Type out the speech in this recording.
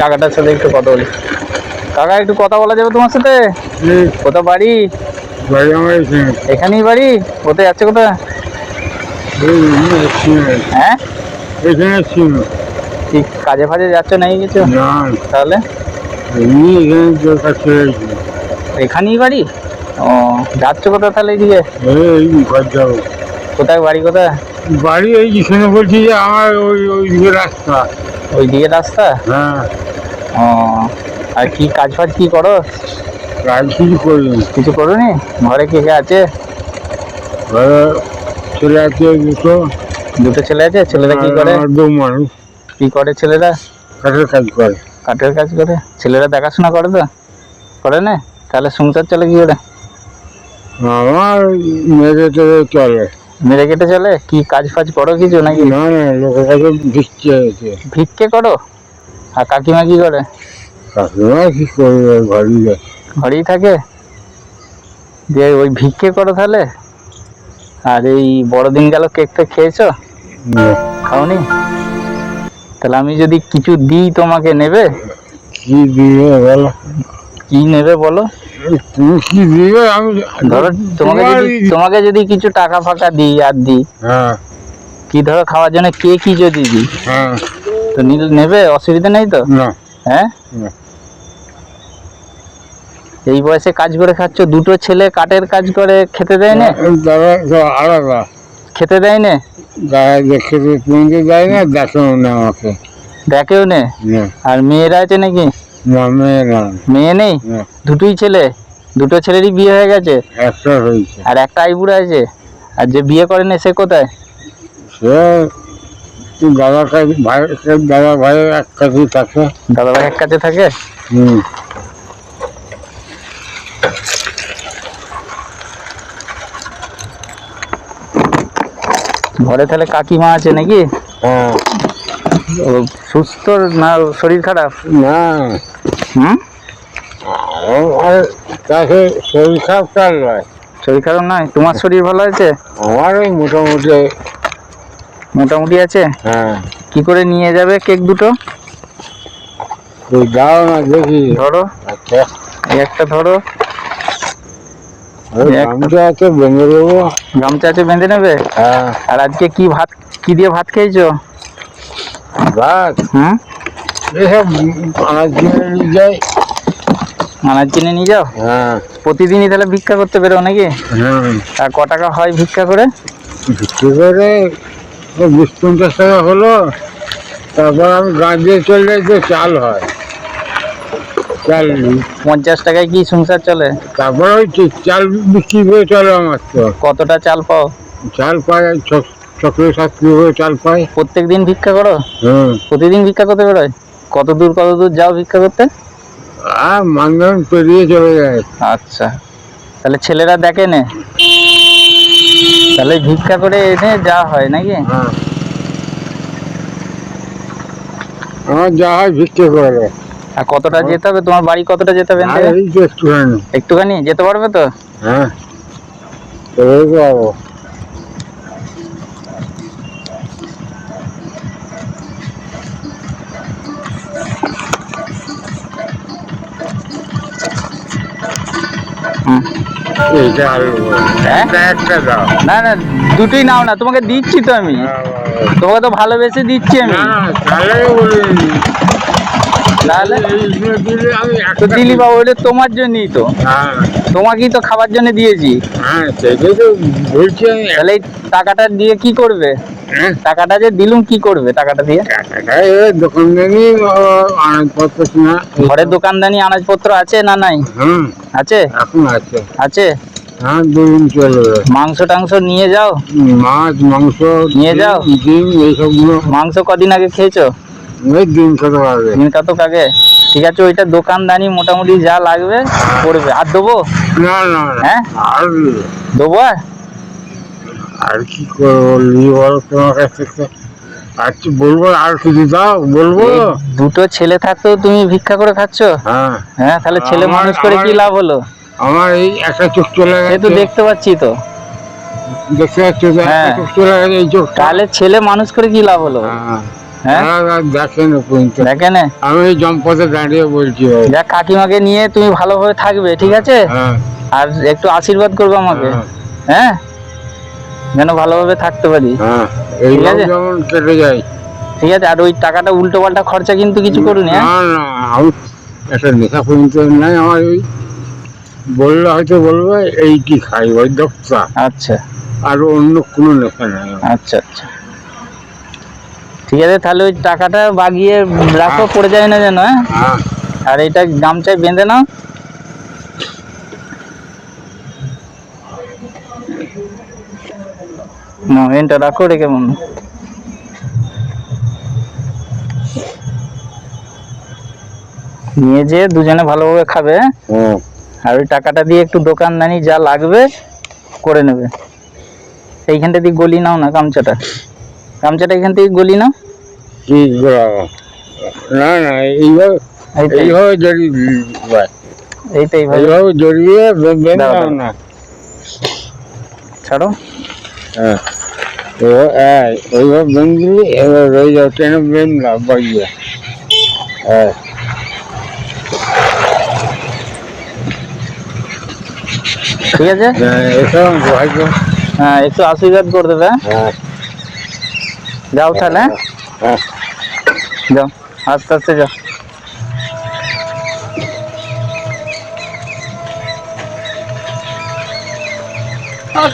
কাকাটার সাথে একটু কথা বলি। কাকা একটু কথা বলা যাবে তোমার সাথে? কোথাও বাড়ি? এখানেই বাড়ি? কোথায় যাচ্ছে কোথায়? হ্যাঁ ঠিক কাজে ফাজে যাচ্ছ নাকি কিছু? তাহলে এখানেই বাড়ি? ও যাচ্ছ কোথায় তাহলে এদিকে? কোথায় বাড়ি কোথায়? বাড়ি এই যেখানে বলছি যে আমার ওই রাস্তা। ওইদিকে রাস্তা? হ্যাঁ। ও আর কি কাজ ফাজ কি করো? কাজ কিছু করিনি। কিছু করোনি? ঘরে কে কে আছে? ঘরে ছেলে আছে দুটো। দুটো ছেলে আছে? ছেলেরা কি করে? দু মানুষ। কি করে ছেলেরা? কাঠের কাজ করে। কাঠের কাজ করে? ছেলেরা দেখাশোনা করে তো? করে না? তাহলে সংসার চলে কি করে? আমার মেরে টেরে চলে। মেরে কেটে চলে? কি কাজ ফাজ করো কিছু নাকি? না না, লোকের কাছে ভিক্ষে আছে। ভিক্ষে করো? আর কাকিমা কি করে? কাকিমা কি করবে, ঘরেই থাকে? দিয়ে ওই ভিক্ষে করো তাহলে? আর এই বড়দিন গেল কেক টেক খেয়েছো? খাওনি? তাহলে আমি যদি কিছু দিই তোমাকে নেবে? কি দিবে বলো? কি নেবে বলো? তুমি কি দিবে? আমি ধরো তোমাকে যদি কিছু টাকা ফাঁকা দিই আর দিই, হ্যাঁ কি ধরো খাওয়ার জন্য কেকই যদি দিই, হ্যাঁ তো নেবে? অসুবিধা নেই তো? না। হ্যাঁ এই বয়সে কাজ করে খাচ্ছ, দুটো ছেলে কাঠের কাজ করে, খেতে দেয় না? আলাদা খেতে দেয় না? খেতে তুলতে দেয় না, দেখেও না আমাকে। দেখেও নে? আর মেয়েরা আছে নাকি? না, মেয়ে না। মেয়ে নেই? দুটোই ছেলে? দুটো ছেলেরই বিয়ে হয়ে গেছে? একটা হয়েছে। আর একটা আইবুড়ো আছে? আর যে বিয়ে করেনি সে কোথায়? সে দাদা ভাইয়ের এক কাছেই থাকে। দাদা ভাই এক কাছে থাকে? ঘরে তাহলে কাকিমা আছে নাকি? হ্যাঁ। সুস্থ না শরীর খারাপ? না। তাকে শরীর খারাপ কার নয়? শরীর খারাপ নয়? তোমার শরীর ভালো আছে? আমার ওই মোটামুটি। মোটামুটি আছে? হ্যাঁ। কি করে নিয়ে যাবে কেক দুটো? যাও না দেখি। ধরো। আচ্ছা একটা ধরো। গামছা আছে বেঁধে দেবো। গামছা আছে বেঁধে নেবে? হ্যাঁ। আর আজকে কি দিয়ে ভাত খেয়েছো? ভাত? এসব আনাজ কিনে নিয়ে যাই। আনাজ কিনে নিয়ে যাও? হ্যাঁ। প্রতিদিনই তাহলে ভিক্ষা করতে বেরো নাকি? হ্যাঁ। আর ক টাকা হয় ভিক্ষা করে? ভিক্ষা করে 20-50 টাকা হলো। তারপর আমি গাছ দিয়ে চলে যাই, তো চাল হয়। চাল 50 টাকায় কি সংসার চলে? তারপর ওই চাল বিক্রি করে চলে আমার। তো কতটা চাল পাও? চাল পাই 6-7 কিলো করে চাল পাই। প্রত্যেক দিন ভিক্ষা করো? প্রতিদিন ভিক্ষা করতে বেরোয়? কত দূর যাও ভিক্ষা করতে? আর মানদান পেরিয়ে চলে যায়। আচ্ছা, তাহলে ছেলেরা দেখে নে, তাহলে ভিক্ষা করে এনে যা হয় নাকি? আমার যা হয় ভিক্ষা করে। আর কতটা যেতে হবে? তোমার বাড়ি কতটা যেতে হবে? একটুখানি যেতে পারবে তো? হ্যাঁ পারবো। না না, দুটোই নাও না, তোমাকে দিচ্ছি তো আমি, তোমাকে তো ভালোবেসে দিচ্ছি আমি। দিলি বাবু, ওটা তোমার জন্যই তো, তোমাকেই তো খাবার জন্য দিয়েছি। তাহলে এই টাকাটা দিয়ে কি করবে? টাকাটা যে দিলুম কি করবে টাকাটা দিয়ে? দোকানদানি আনাজপত্র কিনা। ঘরে দোকানদানি আনাজপত্র আছে না নাই? আছে? এখন আছে। আছে? হ্যাঁ, 2 দিন চলবে। মাংস টাংস নিয়ে যাও? মাছ মাংস নিয়ে যাও। ডিম এইসব গুলো। মাংস কদিন আগে খেয়েছো? দিন কতক আগে। দিন কতক আগে? ঠিক আছে, ওইটা দোকানদানি মোটামুটি যা লাগবে করবে। আর দেবো? না না। হ্যাঁ, আর দেবো। আর কি করবো বলো তোমার কাছ থেকে? আচ্ছা বলবো, আর কিছু দাও বলবো? দুটো ছেলে থাকতেও তুমি ভিক্ষা করে খাচ্ছ? হ্যাঁ। হ্যাঁ, তাহলে ছেলে মানুষ করে কি লাভ হলো? আমার এই একটা চোখ চলে গেছে। তো দেখতে পাচ্ছি তো, দেখতে পাচ্ছি চোখ চলে গেছে এই চোখ। তাহলে ছেলে মানুষ করে কি লাভ হলো? হ্যাঁ আর দেখেন পর্যন্ত দেখেন আমি এই জম্পথে দাঁড়িয়ে বলছি ভাই। যাক কাকিমাকে নিয়ে তুমি ভালোভাবে থাকবে, ঠিক আছে? হ্যাঁ আর একটু আশীর্বাদ করবে আমাকে, হ্যাঁ, হ্যাঁ, যেন ভালোভাবে থাকতে পারি। হ্যাঁ এইভাবে আছে? যেমন কেটে যায়। ঠিক আছে, আর ওই টাকাটা উল্টো পাল্টা খরচা কিন্তু কিছু করুন, হ্যাঁ? না না, আমি একটা নেশা পর্যন্ত নাই আমার। ওই বললে হয়তো বলবে এই কি খাই ওই দোক্তা, আচ্ছা আর অন্য কোনো নেশা নাই আমার। আচ্ছা আচ্ছা, ঠিক আছে, তাহলে ওই টাকাটা বাগিয়ে রাখো, পড়ে যায় না যেন, হ্যাঁ? হ্যাঁ আর এটা গামছায় বেঁধে নাও। না এটা রাখো, রেখে মন নিয়ে যেয়ে দুজনে ভালোভাবে খাবে, হ্যাঁ? হ্যাঁ আর ওই টাকাটা দিয়ে একটু দোকানদানি যা লাগবে করে নেবে। এইখানটা দিয়ে গলি নাও না গামছাটা, গামছাটা এখান থেকে গলি নাও। কি করাবো? না না, এইভাবে এইটাই এইভাবে জড়িয়ে ভাই, এইটাই ভাই, এইভাবে জড়িয়ে বেঁধে দাও, দাও দাও। না। ছাড়ো। হ্যাঁ ওইভাবে বেঁধে দিলি, এবার রয়ে যাও, ট্রেনে বেঁধলাম বাগিয়ে। হ্যাঁ ঠিক আছে, এসব ভাইকে। হ্যাঁ একটু আশীর্বাদ করে দেবে, হ্যাঁ? হ্যাঁ যাও তাহলে, হ্যাঁ? হ্যাঁ যাও, আস্তে আস্তে যাও। হ্যাঁ